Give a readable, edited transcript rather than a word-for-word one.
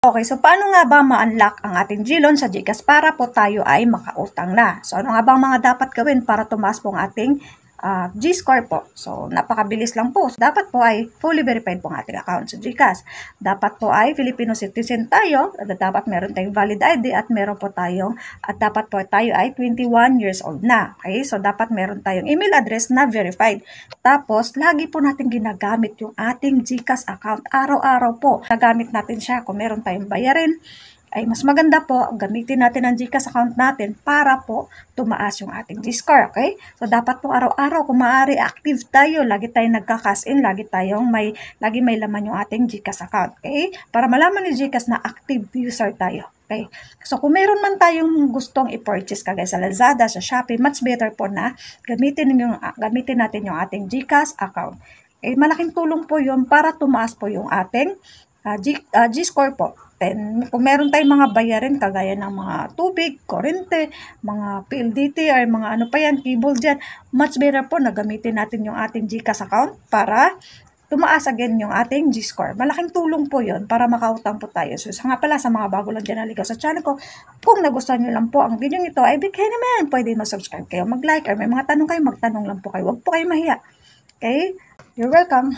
Okay, so paano nga ba ma-unlock ang ating GLoan sa GCash para po tayo ay makautang na? So ano nga ba ang mga dapat gawin para tumaas po ang ating G-score po? So napakabilis lang po. So, dapat po ay fully verified po ang ating account sa GCash. Dapat po ay Filipino citizen tayo, at dapat meron tayong valid ID at meron po tayong, at dapat po tayo ay 21 years old na. Okay, so dapat meron tayong email address na verified. Tapos lagi po natin ginagamit yung ating GCash account. Araw-araw po nagamit natin siya. Kung meron tayong bayarin, ay mas maganda po gamitin natin ang GCash account natin para po tumaas yung ating G-score, okay? So dapat po araw-araw kung maaari active tayo, lagi tayong nagka-cash in, lagi may laman yung ating GCash account, okay? Para malaman ni GCash na active user tayo. Okay. So kung meron man tayong gustong i-purchase kagaya sa Lazada, sa Shopee, much better po na gamitin natin yung ating GCash account. Okay, malaking tulong po 'yun para tumaas po yung ating G-score po. Then, kung meron tayong mga bayarin kagaya ng mga tubig, kuryente, mga PLDT or mga ano pa yan, cable dyan, much better po na gamitin natin yung ating GCash account para tumaas again yung ating G-score. Malaking tulong po yon para makautang po tayo. So, nga pala sa mga bago lang dyan naligaw sa channel ko, kung nagustuhan nyo lang po ang video ito, ay bigay naman, pwede mag-subscribe kayo, mag-like, or may mga tanong kayo, magtanong lang po kayo. Huwag po kayo mahiya. Okay? You're welcome.